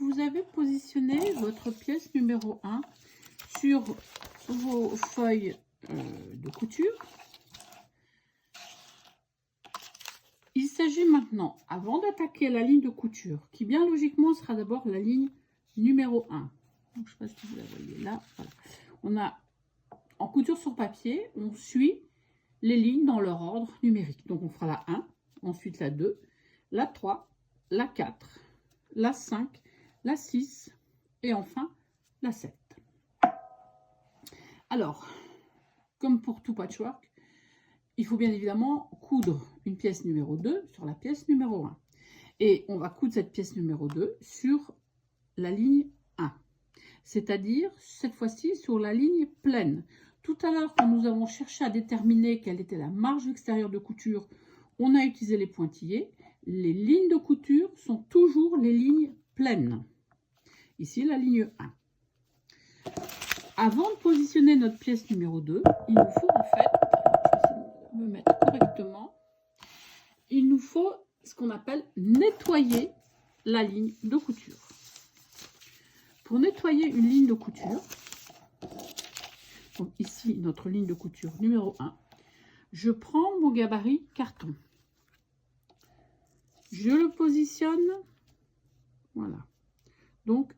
vous avez positionné votre pièce numéro 1 sur vos feuilles de couture. Il s'agit maintenant, avant d'attaquer la ligne de couture, qui bien logiquement sera d'abord la ligne numéro 1. Donc, je ne sais pas si vous la voyez là. Voilà. On a, en couture sur papier, on suit les lignes dans leur ordre numérique. Donc, on fera la 1, ensuite la 2, la 3, la 4, la 5, la 6 et enfin la 7. Alors, comme pour tout patchwork, il faut bien évidemment coudre une pièce numéro 2 sur la pièce numéro 1. Et on va coudre cette pièce numéro 2 sur la ligne 1. C'est-à-dire, cette fois-ci, sur la ligne pleine. Tout à l'heure, quand nous avons cherché à déterminer quelle était la marge extérieure de couture, on a utilisé les pointillés. Les lignes de couture sont toujours les lignes pleines. Ici, la ligne 1. Avant de positionner notre pièce numéro 2, il nous faut en fait, je vais me mettre correctement, il nous faut ce qu'on appelle nettoyer la ligne de couture. Pour nettoyer une ligne de couture, donc ici notre ligne de couture numéro 1, je prends mon gabarit carton. Je le positionne, voilà, donc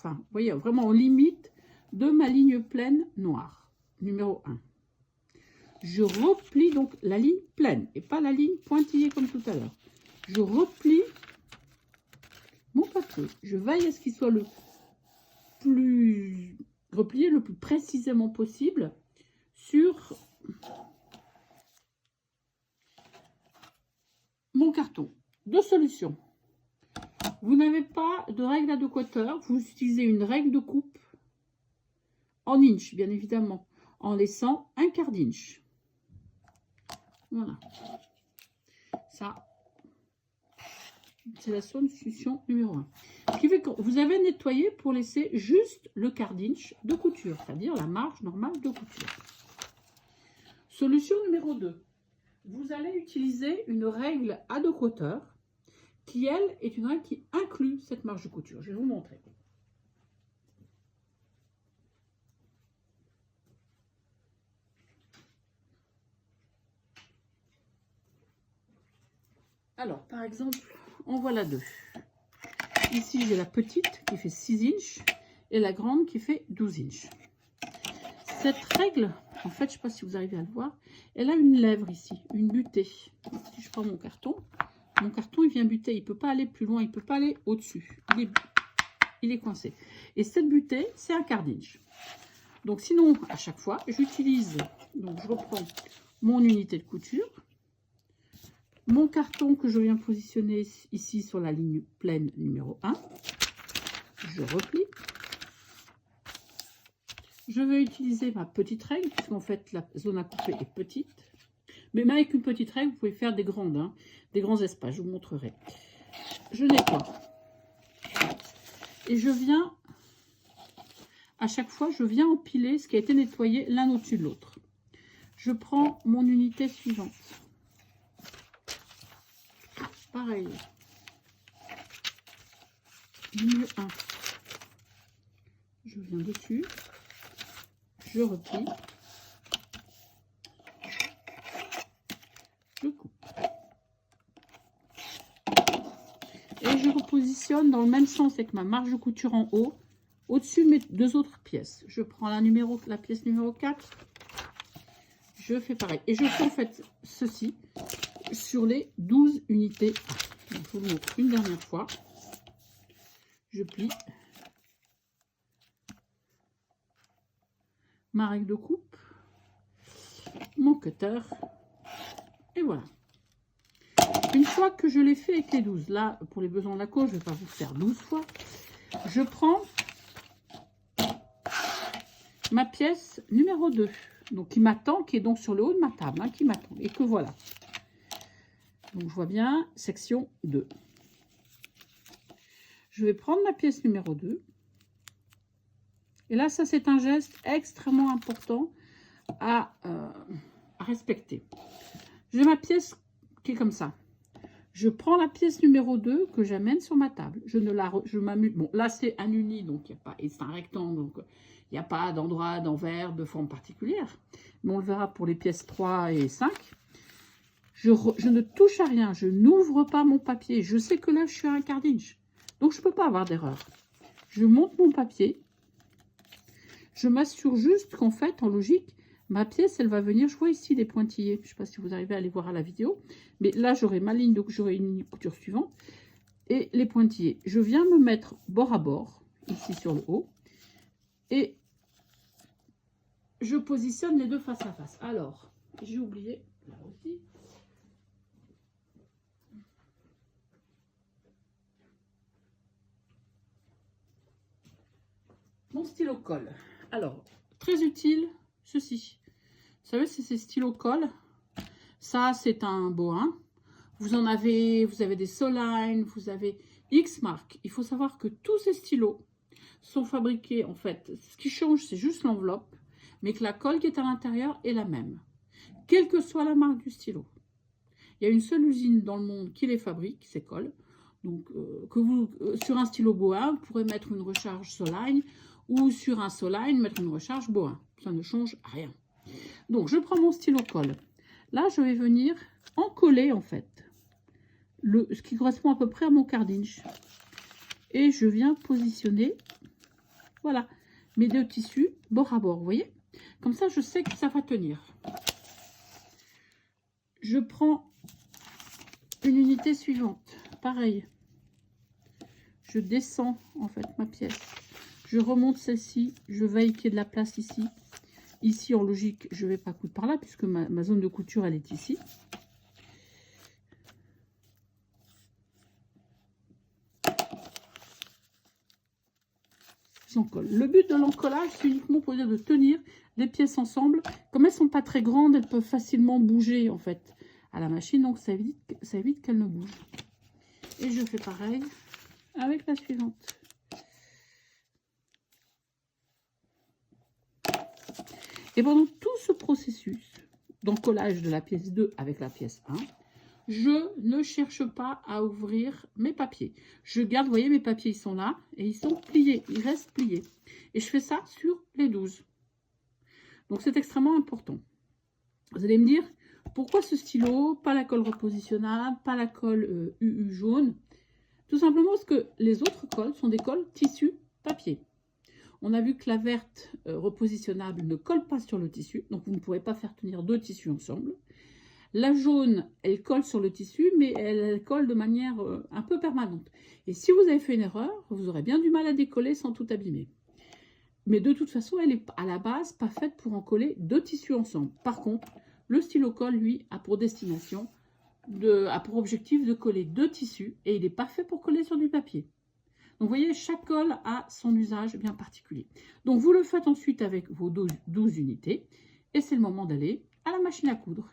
vous voyez, vraiment en limite de ma ligne pleine noire, numéro 1. Je replie donc la ligne pleine et pas la ligne pointillée comme tout à l'heure. Je replie mon papier. Je veille à ce qu'il soit le plus replié le plus précisément possible sur mon carton. Deux solutions. Vous n'avez pas de règle à 2 quarters, vous utilisez une règle de coupe en inch, bien évidemment, en laissant un quart d'inch. Voilà. Ça, c'est la solution numéro 1. Ce qui fait que vous avez nettoyé pour laisser juste le quart d'inch de couture, c'est-à-dire la marge normale de couture. Solution numéro 2. Vous allez utiliser une règle à 2 quarters qui, elle, est une règle qui inclut cette marge de couture. Je vais vous montrer. Alors, par exemple, en voilà 2. Ici, j'ai la petite qui fait 6 inches et la grande qui fait 12 inches. Cette règle, en fait, je ne sais pas si vous arrivez à le voir, elle a une lèvre ici, une butée. Donc, si je prends mon carton, il vient buter. Il ne peut pas aller plus loin, il ne peut pas aller au-dessus. Il est coincé. Et cette butée, c'est un quart d'inch. Donc, sinon, à chaque fois, j'utilise, donc je reprends mon unité de couture, mon carton que je viens positionner ici sur la ligne pleine numéro 1, je replie. Je vais utiliser ma petite règle, puisqu'en fait la zone à couper est petite. Mais même avec une petite règle, vous pouvez faire des grandes, hein, des grands espaces, je vous montrerai. Je nettoie. Et je viens, à chaque fois, je viens empiler ce qui a été nettoyé l'un au-dessus de l'autre. Je prends mon unité suivante. Pareil. Ligne 1. Je viens dessus. Je replie. Je coupe. Et je repositionne dans le même sens avec ma marge de couture en haut, au-dessus de mes 2 autres pièces. Je prends la pièce numéro 4. Je fais pareil. Et je fais en fait ceci sur les 12 unités. Donc, je vous montre une dernière fois. Je plie ma règle de coupe, mon cutter, et voilà. Une fois que je l'ai fait avec les 12, là, pour les besoins de la cause, je ne vais pas vous faire 12 fois, je prends ma pièce numéro 2, donc qui m'attend, qui est donc sur le haut de ma table, hein, qui m'attend, et que voilà. Donc, je vois bien, section 2. Je vais prendre ma pièce numéro 2. Et là, ça, c'est un geste extrêmement important à respecter. J'ai ma pièce qui est comme ça. Je prends la pièce numéro 2 que j'amène sur ma table. Je m'amuse. Bon, là, c'est un uni, donc il n'y a pas, et c'est un rectangle, donc il n'y a pas d'endroit, d'envers, de forme particulière. Mais on le verra pour les pièces 3 et 5. Je ne touche à rien, je n'ouvre pas mon papier. Je sais que là, je suis à un quart d'inch. Donc, je ne peux pas avoir d'erreur. Je monte mon papier. Je m'assure juste qu'en fait, en logique, ma pièce, elle va venir. Je vois ici des pointillés. Je ne sais pas si vous arrivez à les voir à la vidéo. Mais là, j'aurai ma ligne, donc j'aurai une couture suivante. Et les pointillés. Je viens me mettre bord à bord, ici sur le haut. Et je positionne les deux face à face. Alors, j'ai oublié, là aussi. Mon stylo colle. Alors, très utile, ceci. Vous savez, c'est ces stylos colle. Ça, c'est un Bohin. Vous avez des Soline, vous avez X-Mark. Il faut savoir que tous ces stylos sont fabriqués, en fait, ce qui change, c'est juste l'enveloppe, mais que la colle qui est à l'intérieur est la même, quelle que soit la marque du stylo. Il y a une seule usine dans le monde qui les fabrique, ces colles. Donc, sur un stylo Bohin, vous pourrez mettre une recharge Soline, ou sur un Soline, mettre une recharge Bohin. Ça ne change rien. Donc, je prends mon stylo colle. Là, je vais venir en coller, en fait, ce qui correspond à peu près à mon quart d'inch. Et je viens positionner, voilà, mes deux tissus bord à bord, vous voyez? Comme ça, je sais que ça va tenir. Je prends une unité suivante. Pareil. Je descends, en fait, ma pièce. Je remonte celle-ci. Je veille qu'il y ait de la place ici. Ici, en logique, je ne vais pas coudre par là, puisque ma zone de couture, elle est ici. J'encolle. Le but de l'encollage, c'est uniquement pour dire de tenir les pièces ensemble. Comme elles ne sont pas très grandes, elles peuvent facilement bouger, en fait, à la machine. Donc, ça évite qu'elles ne bougent. Et je fais pareil avec la suivante. Et pendant tout ce processus d'encollage de la pièce 2 avec la pièce 1, je ne cherche pas à ouvrir mes papiers. Je garde, vous voyez, mes papiers, ils sont là et ils sont pliés, ils restent pliés. Et je fais ça sur les 12. Donc, c'est extrêmement important. Vous allez me dire, pourquoi ce stylo, pas la colle repositionnable, pas la colle UU jaune? Tout simplement parce que les autres colles sont des colles tissu papier. On a vu que la verte repositionnable ne colle pas sur le tissu, donc vous ne pourrez pas faire tenir deux tissus ensemble. La jaune, elle colle sur le tissu, mais elle colle de manière un peu permanente. Et si vous avez fait une erreur, vous aurez bien du mal à décoller sans tout abîmer. Mais de toute façon, elle est à la base pas faite pour en coller deux tissus ensemble. Par contre, le stylo colle, lui, a pour destination, a pour objectif de coller deux tissus, et il n'est pas fait pour coller sur du papier. Donc, vous voyez, chaque colle a son usage bien particulier. Donc, vous le faites ensuite avec vos 12 unités, et c'est le moment d'aller à la machine à coudre.